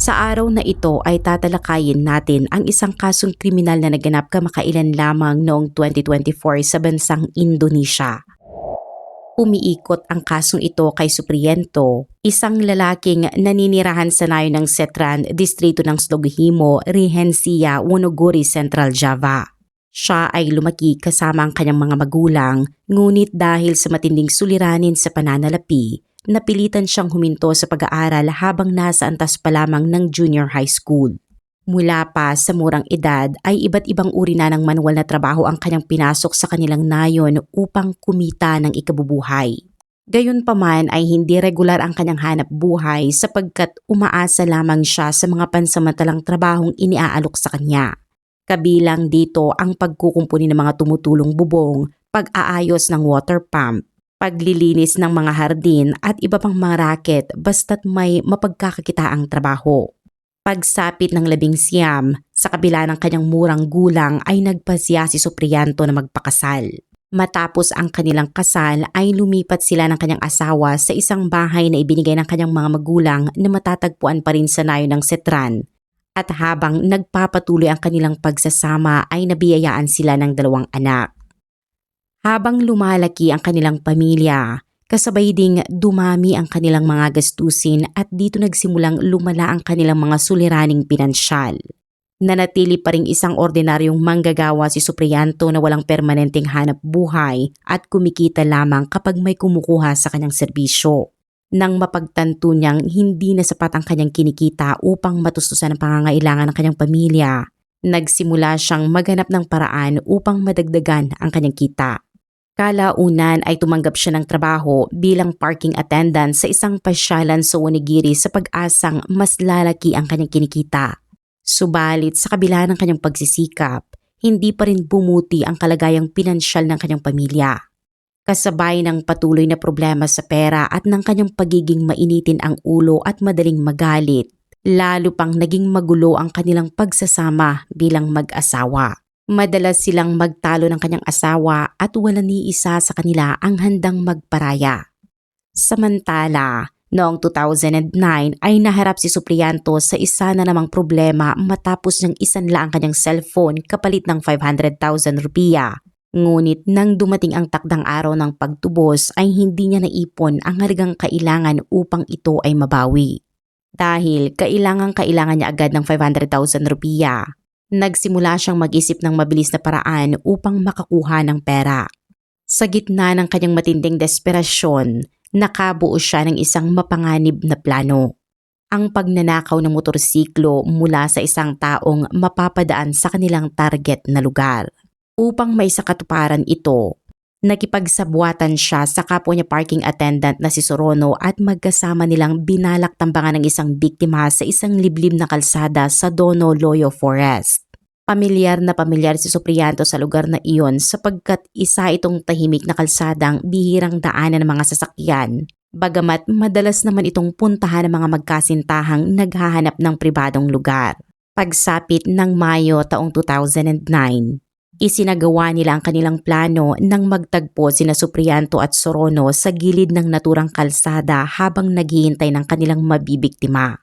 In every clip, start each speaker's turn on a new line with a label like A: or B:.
A: Sa araw na ito ay tatalakayin natin ang isang kasong kriminal na naganap kamakailan lamang noong 2024 sa bansang Indonesia. Umiikot ang kasong ito kay Supriento, isang lalaking naninirahan sa nayon ng Setran, distrito ng Slogihimo, Rehencia, Wonogiri, Central Java. Siya ay lumaki kasama ang kanyang mga magulang, ngunit dahil sa matinding suliranin sa pananalapi, napilitan siyang huminto sa pag-aaral habang nasa antas pa lamang ng junior high school. Mula pa sa murang edad ay iba't ibang uri na ng manual na trabaho ang kanyang pinasok sa kanilang nayon upang kumita ng ikabubuhay. Gayunpaman ay hindi regular ang kanyang hanap buhay sapagkat umaasa lamang siya sa mga pansamantalang trabahong iniaalok sa kanya. Kabilang dito ang pagkukumpuni ng mga tumutulong bubong, pag-aayos ng water pump, paglilinis ng mga hardin at iba pang mga racket basta't may mapagkakakitaang trabaho. Pagsapit ng 19, sa kabila ng kanyang murang gulang ay nagpasya si Supriento na magpakasal. Matapos ang kanilang kasal ay lumipat sila ng kanyang asawa sa isang bahay na ibinigay ng kanyang mga magulang na matatagpuan pa rin sa nayon ng Setran. At habang nagpapatuloy ang kanilang pagsasama ay nabiyayaan sila ng 2 anak. Habang lumalaki ang kanilang pamilya, kasabay ding dumami ang kanilang mga gastusin at dito nagsimulang lumala ang kanilang mga suliraning pinansyal. Nanatili pa ring isang ordinaryong manggagawa si Supriento na walang permanenteng hanap buhay at kumikita lamang kapag may kumukuha sa kanyang serbisyo. Nang mapagtanto niyang hindi na sapat ang kanyang kinikita upang matustusan ang pangangailangan ng kanyang pamilya, nagsimula siyang maghanap ng paraan upang madagdagan ang kanyang kita. Kalaunan ay tumanggap siya ng trabaho bilang parking attendant sa isang pasyalan sa Wonogiri sa pag-asang mas lalaki ang kanyang kinikita. Subalit sa kabila ng kanyang pagsisikap, hindi pa rin bumuti ang kalagayang pinansyal ng kanyang pamilya. Kasabay ng patuloy na problema sa pera at ng kanyang pagiging mainitin ang ulo at madaling magalit, lalo pang naging magulo ang kanilang pagsasama bilang mag-asawa. Madalas silang magtalo ng kanyang asawa at wala ni isa sa kanila ang handang magparaya. Samantala, noong 2009 ay naharap si Supriento sa isa na namang problema matapos niyang isanla ang kanyang cellphone kapalit ng 500,000 rupiya. Ngunit nang dumating ang takdang araw ng pagtubos ay hindi niya naipon ang halagang kailangan upang ito ay mabawi. Dahil kailangan niya agad ng 500,000 rupiya, nagsimula siyang mag-isip ng mabilis na paraan upang makakuha ng pera. Sa gitna ng kanyang matinding desperasyon, nakabuo siya ng isang mapanganib na plano. Ang pagnanakaw ng motorsiklo mula sa isang taong mapapadaan sa kanilang target na lugar. Upang may sakatuparan ito, nakipagsabuatan siya sa kapwa niya parking attendant na si Sorono at magkasama nilang binalak tambangan ng isang biktima sa isang liblib na kalsada sa Dono Loyo Forest. Pamilyar na pamilyar si Supriento sa lugar na iyon sapagkat isa itong tahimik na kalsadang bihirang daanan ng mga sasakyan, bagamat madalas naman itong puntahan ng mga magkasintahang naghahanap ng pribadong lugar. Pagsapit ng Mayo taong 2009, isinagawa nila ang kanilang plano nang magtagpo sina Supriento at Sorono sa gilid ng naturang kalsada habang naghihintay ng kanilang mabibiktima.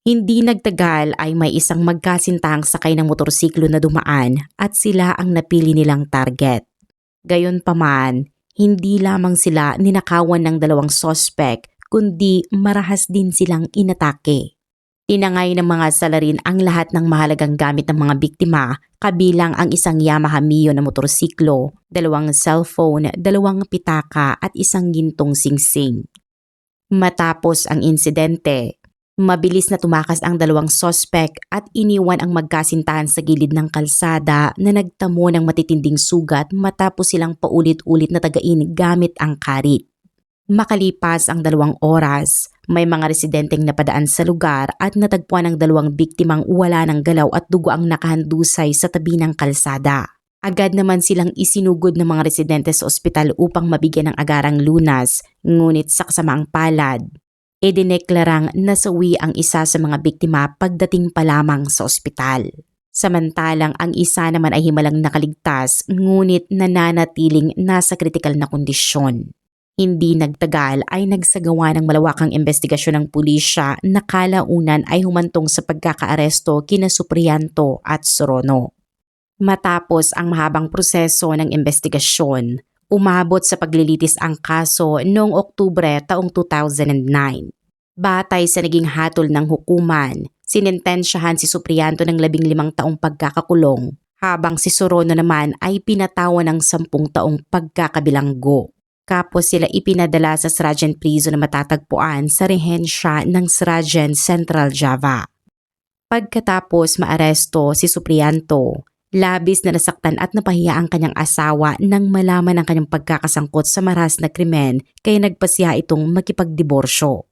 A: Hindi nagtagal ay may isang magkasintahang sakay ng motorsiklo na dumaan at sila ang napili nilang target. Gayunpaman, hindi lamang sila ninakawan ng 2 sospek kundi marahas din silang inatake. Tinangay ng mga salarin ang lahat ng mahalagang gamit ng mga biktima, kabilang ang isang Yamaha Mio na motorsiklo, 2 cellphone, 2 pitaka at isang gintong singsing. Matapos ang insidente, mabilis na tumakas ang 2 sospek at iniwan ang magkasintahan sa gilid ng kalsada na nagtamo ng matitinding sugat matapos silang paulit-ulit na tagain gamit ang karit. Makalipas ang 2 oras, may mga residenteng napadaan sa lugar at natagpuan ang 2 biktimang wala ng galaw at dugo ang nakahandusay sa tabi ng kalsada. Agad naman silang isinugod ng mga residente sa ospital upang mabigyan ng agarang lunas, ngunit sa kasamaang palad, idineklarang nasawi ang isa sa mga biktima pagdating pa lamang sa ospital. Samantalang ang isa naman ay himalang nakaligtas, ngunit nananatiling nasa kritikal na kondisyon. Hindi nagtagal ay nagsagawa ng malawakang investigasyon ng pulisya na kalaunan ay humantong sa pagkakaaresto kina Suprianto at Sorono. Matapos ang mahabang proseso ng investigasyon, umabot sa paglilitis ang kaso noong Oktubre taong 2009. Batay sa naging hatol ng hukuman, sinintensyahan si Suprianto ng 15 taong pagkakakulong, habang si Sorono naman ay pinatawan ng 10 taong pagkakabilanggo. Kapos sila ipinadala sa Sragen Prison na matatagpuan sa rehensya ng Sragen Central Java. Pagkatapos maaresto si Suprianto, labis na nasaktan at napahiya ang kanyang asawa nang malaman ang kanyang pagkakasangkot sa maras na krimen kaya nagpasya itong makipagdiborsyo.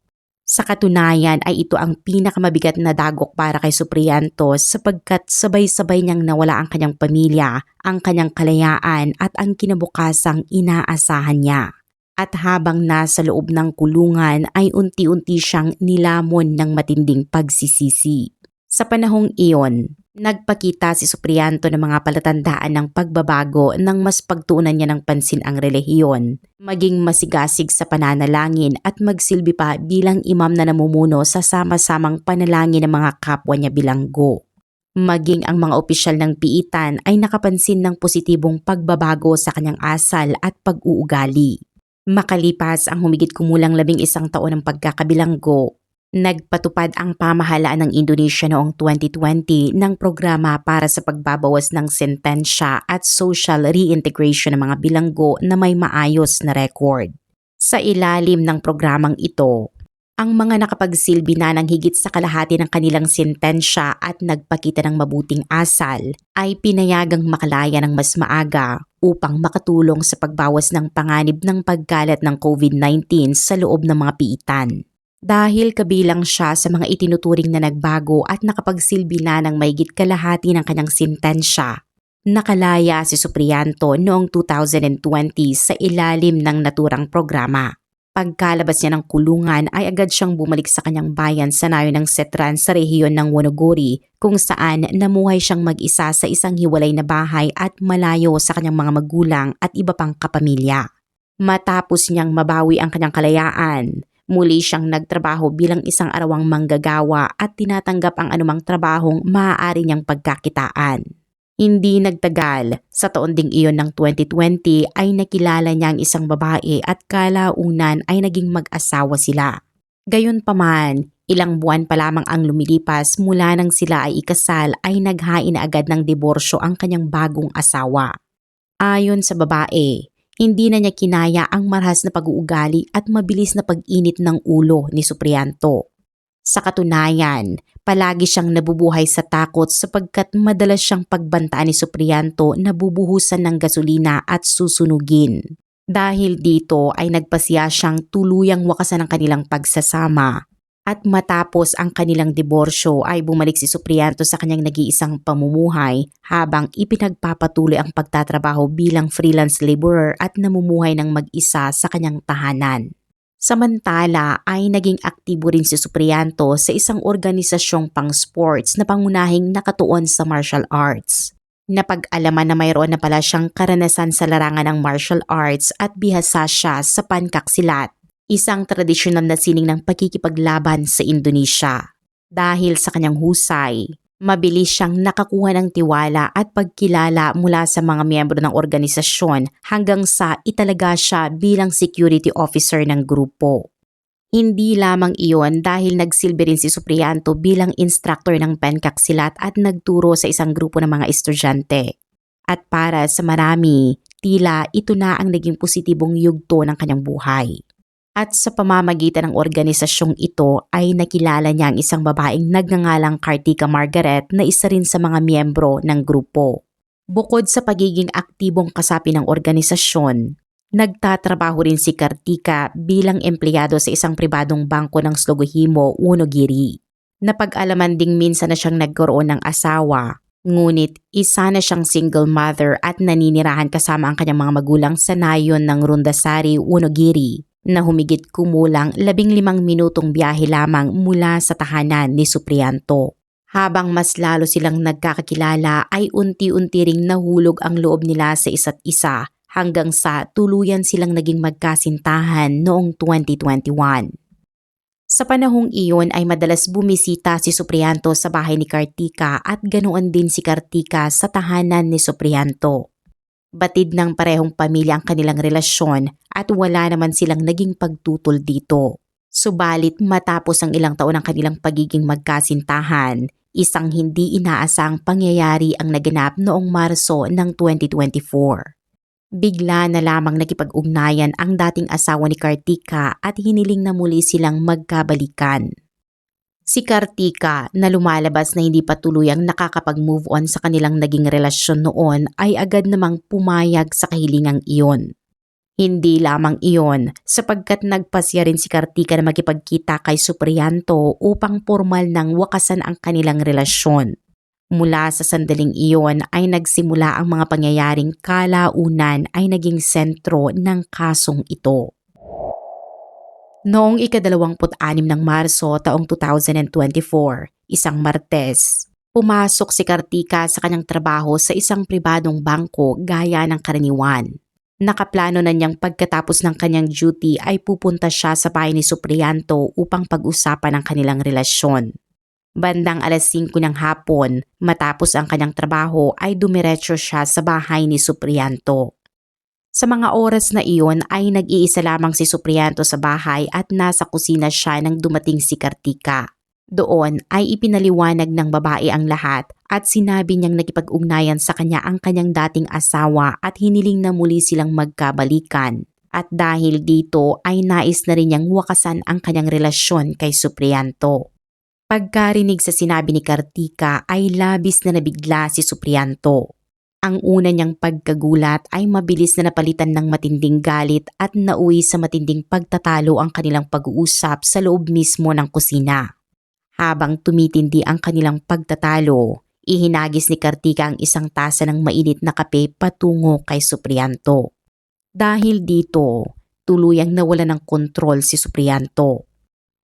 A: Sa katunayan ay ito ang pinakamabigat na dagok para kay Suprianto sapagkat sabay-sabay niyang nawala ang kanyang pamilya, ang kanyang kalayaan at ang kinabukasang inaasahan niya. At habang nasa loob ng kulungan ay unti-unti siyang nilamon ng matinding pagsisisi. Sa panahong iyon, nagpakita si Suprianto ng mga palatandaan ng pagbabago nang mas pagtuunan niya ng pansin ang relihiyon, maging masigasig sa pananalangin at magsilbi pa bilang imam na namumuno sa sama-samang panalangin ng mga kapwa niya bilanggo. Maging ang mga opisyal ng piitan ay nakapansin ng positibong pagbabago sa kanyang asal at pag-uugali. Makalipas ang humigit kumulang 11 taon ng pagkakabilanggo, nagpatupad ang pamahalaan ng Indonesia noong 2020 ng programa para sa pagbabawas ng sentensya at social reintegration ng mga bilanggo na may maayos na record. Sa ilalim ng programang ito, ang mga nakapagsilbi na ng higit sa kalahati ng kanilang sentensya at nagpakita ng mabuting asal ay pinayagang makalaya ng mas maaga upang makatulong sa pagbawas ng panganib ng pagkalat ng COVID-19 sa loob ng mga piitan. Dahil kabilang siya sa mga itinuturing na nagbago at nakapagsilbi na ng mahigit kalahati ng kanyang sentensya, nakalaya si Suprianto noong 2020 sa ilalim ng naturang programa. Pagkalabas niya ng kulungan ay agad siyang bumalik sa kanyang bayan sa nayon ng Setran sa rehiyon ng Wonogiri kung saan namuhay siyang mag-isa sa isang hiwalay na bahay at malayo sa kanyang mga magulang at iba pang kapamilya. Matapos niyang mabawi ang kanyang kalayaan, muli siyang nagtrabaho bilang isang arawang manggagawa at tinatanggap ang anumang trabahong maaari niyang pagkakitaan. Hindi nagtagal, sa taon ding iyon ng 2020 ay nakilala niya ang isang babae at kalaunan ay naging mag-asawa sila. Gayunpaman, ilang buwan pa lamang ang lumilipas mula nang sila ay ikasal ay naghain na agad ng diborsyo ang kanyang bagong asawa. Ayon sa babae, hindi na niya kinaya ang marahas na pag-uugali at mabilis na pag-init ng ulo ni Suprianto. Sa katunayan, palagi siyang nabubuhay sa takot sapagkat madalas siyang pagbantaan ni Suprianto na bubuhusan ng gasolina at susunugin. Dahil dito ay nagpasya siyang tuluyang wakasan ang kanilang pagsasama. At matapos ang kanilang diborsyo ay bumalik si Suprianto sa kanyang nag-iisang pamumuhay habang ipinagpapatuloy ang pagtatrabaho bilang freelance laborer at namumuhay ng mag-isa sa kanyang tahanan. Samantala ay naging aktibo rin si Suprianto sa isang organisasyong pang-sports na pangunahing nakatuon sa martial arts. Napag-alaman na mayroon na pala siyang karanasan sa larangan ng martial arts at bihasa siya sa pankaksilat, isang tradisyonal na sining ng pakikipaglaban sa Indonesia. Dahil sa kanyang husay, mabilis siyang nakakuha ng tiwala at pagkilala mula sa mga miyembro ng organisasyon hanggang sa italaga siya bilang security officer ng grupo. Hindi lamang iyon dahil nagsilbi rin si Suprianto bilang instructor ng penkaksilat at nagturo sa isang grupo ng mga estudyante. At para sa marami, tila ito na ang naging positibong yugto ng kanyang buhay. At sa pamamagitan ng organisasyong ito ay nakilala niya ang isang babaeng nagngangalang Kartika Margaret na isa rin sa mga miyembro ng grupo. Bukod sa pagiging aktibong kasapi ng organisasyon, nagtatrabaho rin si Kartika bilang empleyado sa isang pribadong bangko ng Slogohimo, Wonogiri. Napag-alaman ding minsan na siyang nagkaroon ng asawa, ngunit isa na siyang single mother at naninirahan kasama ang kanyang mga magulang sa nayon ng Rundasari, Wonogiri, na humigit kumulang 15 minutong biyahe lamang mula sa tahanan ni Suprianto. Habang mas lalo silang nagkakakilala ay unti-unti ring nahulog ang loob nila sa isa't isa hanggang sa tuluyan silang naging magkasintahan noong 2021. Sa panahong iyon ay madalas bumisita si Suprianto sa bahay ni Kartika at ganoon din si Kartika sa tahanan ni Suprianto. Batid ng parehong pamilya ang kanilang relasyon at wala naman silang naging pagtutol dito. Subalit matapos ang ilang taon ng kanilang pagiging magkasintahan, isang hindi inaasang pangyayari ang naganap noong Marso ng 2024. Bigla na lamang nakipag-ugnayan ang dating asawa ni Kartika at hiniling na muli silang magkabalikan. Si Kartika na lumalabas na hindi pa tuluyang nakakapag-move on sa kanilang naging relasyon noon ay agad namang pumayag sa kahilingang iyon. Hindi lamang iyon sapagkat nagpasya rin si Kartika na makipagkita kay Suprianto upang formal nang wakasan ang kanilang relasyon. Mula sa sandaling iyon ay nagsimula ang mga pangyayaring kalaunan ay naging sentro ng kasong ito. Noong ika-26 ng Marso taong 2024, isang Martes, pumasok si Kartika sa kanyang trabaho sa isang pribadong bangko gaya ng karaniwan. Nakaplano na niyang pagkatapos ng kanyang duty ay pupunta siya sa bahay ni Suprianto upang pag-usapan ang kanilang relasyon. Bandang 5:00 ng hapon, matapos ang kanyang trabaho ay dumiretso siya sa bahay ni Suprianto. Sa mga oras na iyon ay nag-iisa lamang si Suprianto sa bahay at nasa kusina siya nang dumating si Kartika. Doon ay ipinaliwanag ng babae ang lahat at sinabi niyang nakipag-ugnayan sa kanya ang kanyang dating asawa at hiniling na muli silang magkabalikan. At dahil dito ay nais na rin niyang wakasan ang kanyang relasyon kay Suprianto. Pagkarinig sa sinabi ni Kartika ay labis na nabigla si Suprianto. Ang una niyang pagkagulat ay mabilis na napalitan ng matinding galit at nauwi sa matinding pagtatalo ang kanilang pag-uusap sa loob mismo ng kusina. Habang tumitindi ang kanilang pagtatalo, ihinagis ni Kartika ang isang tasa ng mainit na kape patungo kay Suprianto. Dahil dito, tuluyang nawala ng kontrol si Suprianto.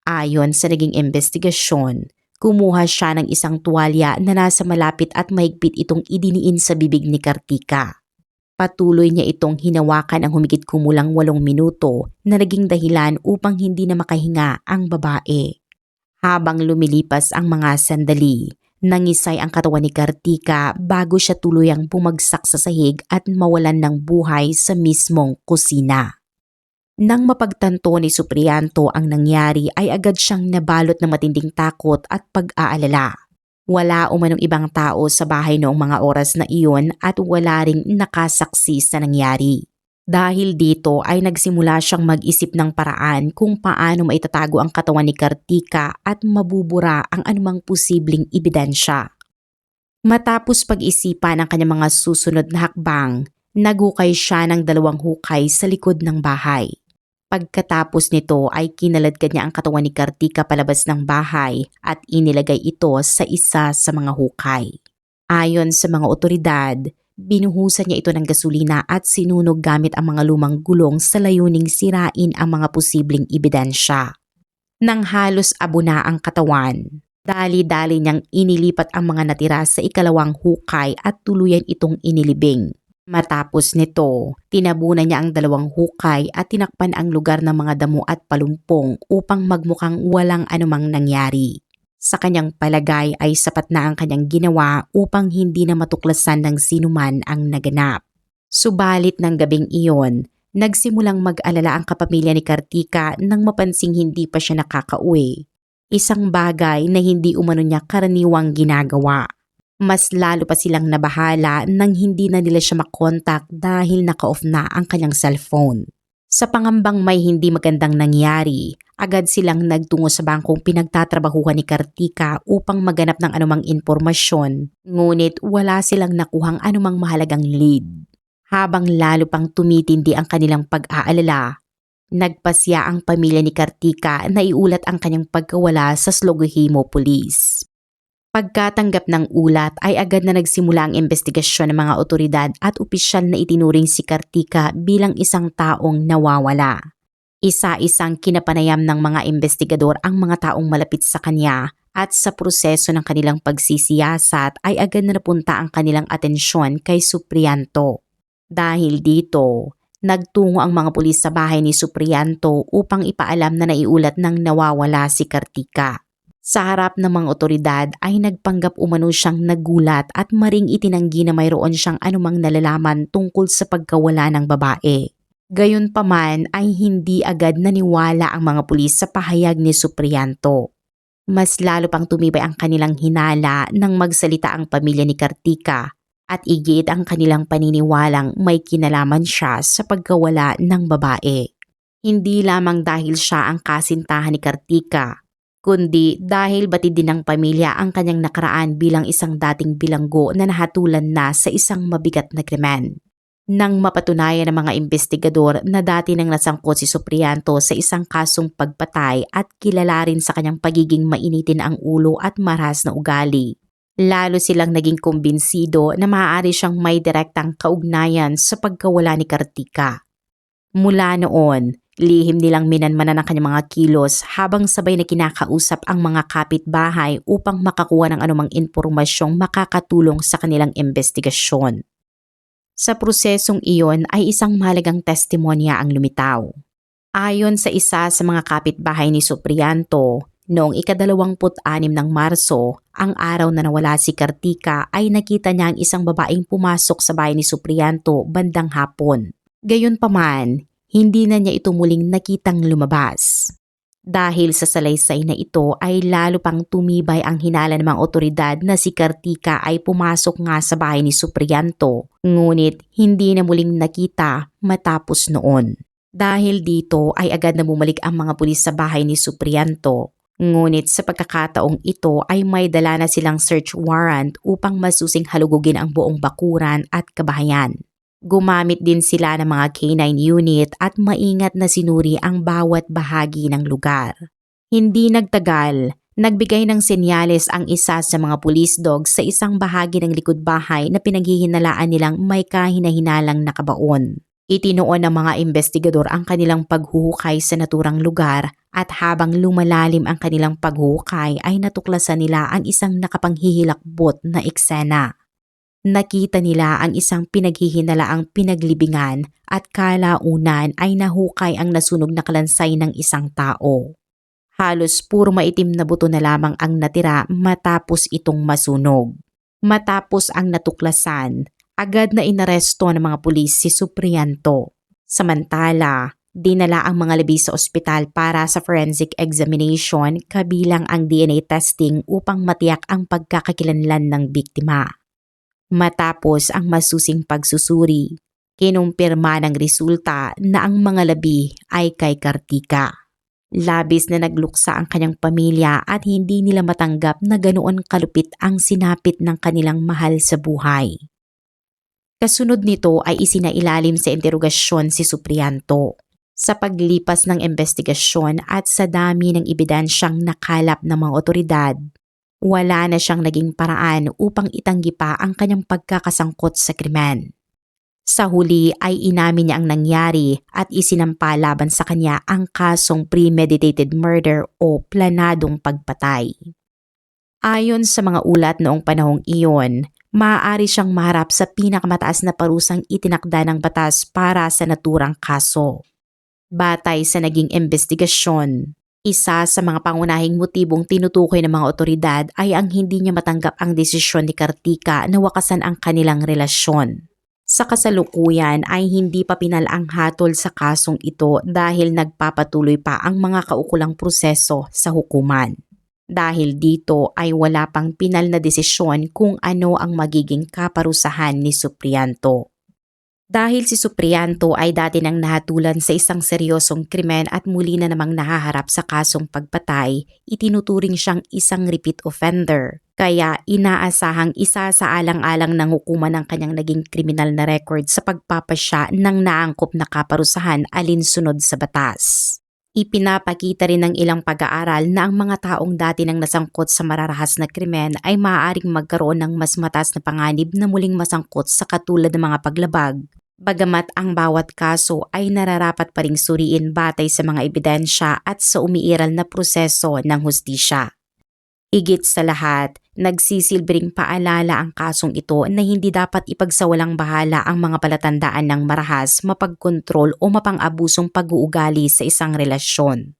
A: Ayon sa naging investigasyon, kumuha siya ng isang tuwalya na nasa malapit at mahigpit itong idiniin sa bibig ni Kartika. Patuloy niya itong hinawakan ang humigit kumulang 8 minuto na naging dahilan upang hindi na makahinga ang babae. Habang lumilipas ang mga sandali, nangisay ang katawan ni Kartika bago siya tuluyang bumagsak sa sahig at mawalan ng buhay sa mismong kusina. Nang mapagtanto ni Suprianto ang nangyari ay agad siyang nabalot ng matinding takot at pag-aalala. Wala umanong ibang tao sa bahay noong mga oras na iyon at wala ring nakasaksi sa nangyari. Dahil dito ay nagsimula siyang mag-isip ng paraan kung paano maitatago ang katawan ni Kartika at mabubura ang anumang posibleng ebidensya. Matapos pag-isipan ang kanyang mga susunod na hakbang, nagukay siya ng 2 hukay sa likod ng bahay. Pagkatapos nito ay kinaladkad niya ang katawan ni Kartika palabas ng bahay at inilagay ito sa isa sa mga hukay. Ayon sa mga otoridad, binuhusan niya ito ng gasolina at sinunog gamit ang mga lumang gulong sa layuning sirain ang mga posibleng ebidensya. Nang halos abo na ang katawan, dali-dali niyang inilipat ang mga natira sa ikalawang hukay at tuluyan itong inilibing. Matapos nito, tinabunan niya ang 2 hukay at tinakpan ang lugar ng mga damo at palumpong upang magmukhang walang anumang nangyari. Sa kanyang palagay ay sapat na ang kanyang ginawa upang hindi na matuklasan ng sinuman ang naganap. Subalit ng gabing iyon, nagsimulang mag-alala ang kapamilya ni Kartika nang mapansing hindi pa siya nakakauwi. Isang bagay na hindi umano niya karaniwang ginagawa. Mas lalo pa silang nabahala nang hindi na nila siya makontak dahil naka-off na ang kanyang cellphone. Sa pangambang may hindi magandang nangyari, agad silang nagtungo sa bangkong pinagtatrabahuhan ni Kartika upang maganap ng anumang impormasyon, ngunit wala silang nakuhang anumang mahalagang lead. Habang lalo pang tumitindi ang kanilang pag-aalala, nagpasya ang pamilya ni Kartika na iulat ang kanyang pagkawala sa Slogohimo Police. Pagkatanggap ng ulat ay agad na nagsimula ang investigasyon ng mga otoridad at opisyal na itinuring si Kartika bilang isang taong nawawala. Isa-isang kinapanayam ng mga investigador ang mga taong malapit sa kanya at sa proseso ng kanilang pagsisiyasat ay agad na napunta ang kanilang atensyon kay Suprianto. Dahil dito, nagtungo ang mga pulis sa bahay ni Suprianto upang ipaalam na naiulat ng nawawala si Kartika. Sa harap ng mga otoridad ay nagpanggap umano siyang nagulat at maring itinanggi na mayroon siyang anumang nalalaman tungkol sa pagkawala ng babae. Gayunpaman ay hindi agad naniwala ang mga pulis sa pahayag ni Suprianto. Mas lalo pang tumibay ang kanilang hinala nang magsalita ang pamilya ni Kartika at igit ang kanilang paniniwalang may kinalaman siya sa pagkawala ng babae. Hindi lamang dahil siya ang kasintahan ni Kartika, kundi dahil batid din ng pamilya ang kanyang nakaraan bilang isang dating bilanggo na nahatulan na sa isang mabigat na krimen. Nang mapatunayan ng mga investigador na dati nang nasangkot si Suprianto sa isang kasong pagpatay at kilala rin sa kanyang pagiging mainitin ang ulo at maras na ugali, lalo silang naging kumbinsido na maaari siyang may direktang kaugnayan sa pagkawala ni Kartika. Mula noon, lihim nilang minanmanan ang kanyang mga kilos habang sabay na kinakausap ang mga kapitbahay upang makakuha ng anumang impormasyong makakatulong sa kanilang investigasyon. Sa prosesong iyon ay isang mahalagang testimonya ang lumitaw. Ayon sa isa sa mga kapitbahay ni Suprianto, noong ika-26 ng Marso, ang araw na nawala si Kartika ay nakita niya ang isang babaeng pumasok sa bahay ni Suprianto bandang hapon. Gayunpaman, hindi na niya ito muling nakitang lumabas. Dahil sa salaysay na ito ay lalo pang tumibay ang hinala ng mga otoridad na si Kartika ay pumasok nga sa bahay ni Suprianto, ngunit hindi na muling nakita matapos noon. Dahil dito ay agad na bumalik ang mga pulis sa bahay ni Suprianto, ngunit sa pagkakataong ito ay may dala na silang search warrant upang masusing halugugin ang buong bakuran at kabahayan. Gumamit din sila ng mga K9 unit at maingat na sinuri ang bawat bahagi ng lugar. Hindi nagtagal, nagbigay ng senyales ang isa sa mga police dogs sa isang bahagi ng likod bahay na pinaghihinalaan nilang may kahina-hinalang nakabaon. Itinuon ng mga investigador ang kanilang paghuhukay sa naturang lugar at habang lumalalim ang kanilang paghuhukay ay natuklasan nila ang isang nakapanghihilakbot na eksena. Nakita nila ang isang pinaghihinalaang pinaglibingan at kalaunan ay nahukay ang nasunog na kalansay ng isang tao. Halos puro maitim na buto na lamang ang natira matapos itong masunog. Matapos ang natuklasan, agad na inaresto ng mga pulis si Suprianto. Samantala, dinala ang mga labi sa ospital para sa forensic examination kabilang ang DNA testing upang matiyak ang pagkakakilanlan ng biktima. Matapos ang masusing pagsusuri, kinumpirma ng resulta na ang mga labi ay kay Kartika. Labis na nagluksa ang kanyang pamilya at hindi nila matanggap na ganoon kalupit ang sinapit ng kanilang mahal sa buhay. Kasunod nito ay isinailalim sa interogasyon si Suprianto. Sa paglipas ng investigasyon at sa dami ng ebidensyang nakalap ng mga otoridad, wala na siyang naging paraan upang itanggi pa ang kanyang pagkakasangkot sa krimen. Sa huli ay inamin niya ang nangyari at isinampa laban sa kanya ang kasong premeditated murder o planadong pagpatay. Ayon sa mga ulat noong panahong iyon, maaari siyang maharap sa pinakamataas na parusang itinakda ng batas para sa naturang kaso. Batay sa naging investigasyon, isa sa mga pangunahing motibong tinutukoy ng mga otoridad ay ang hindi niya matanggap ang desisyon ni Kartika na wakasan ang kanilang relasyon. Sa kasalukuyan ay hindi pa pinal ang hatol sa kasong ito dahil nagpapatuloy pa ang mga kaukulang proseso sa hukuman. Dahil dito ay wala pang pinal na desisyon kung ano ang magiging kaparusahan ni Suprianto. Dahil si Suprianto ay dati nang nahatulan sa isang seryosong krimen at muli na namang nahaharap sa kasong pagpatay, itinuturing siyang isang repeat offender. Kaya inaasahang isa sa alang-alang ng hukuman ng kanyang naging kriminal na record sa pagpapasya ng naangkop na kaparusahan alinsunod sa batas. Ipinapakita rin ng ilang pag-aaral na ang mga taong dati nang nasangkot sa mararahas na krimen ay maaaring magkaroon ng mas mataas na panganib na muling masangkot sa katulad ng mga paglabag. Bagamat ang bawat kaso ay nararapat pa ring suriin batay sa mga ebidensya at sa umiiral na proseso ng hustisya. Higit sa lahat, nagsisilbing paalala ang kasong ito na hindi dapat ipagsawalang bahala ang mga palatandaan ng marahas, mapagkontrol o mapang-abusong pag-uugali sa isang relasyon.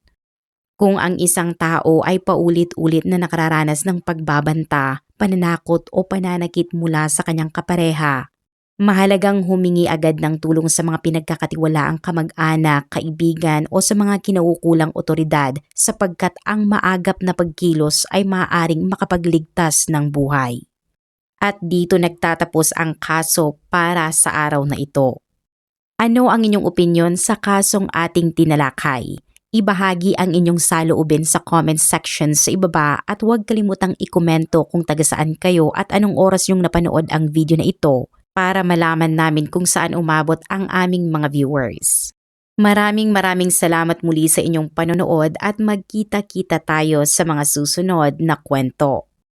A: Kung ang isang tao ay paulit-ulit na nakararanas ng pagbabanta, pananakot o pananakit mula sa kanyang kapareha, mahalagang humingi agad ng tulong sa mga pinagkakatiwalaang kamag-anak, kaibigan o sa mga kinaukulang otoridad sapagkat ang maagap na pagkilos ay maaaring makapagligtas ng buhay. At dito nagtatapos ang kaso para sa araw na ito. Ano ang inyong opinyon sa kasong ating tinalakay? Ibahagi ang inyong saloobin sa comment section sa ibaba at huwag kalimutang ikomento kung taga saan kayo at anong oras yung napanood ang video na ito para malaman namin kung saan umabot ang aming mga viewers. Maraming salamat muli sa inyong panonood at magkita-kita tayo sa mga susunod na kwento.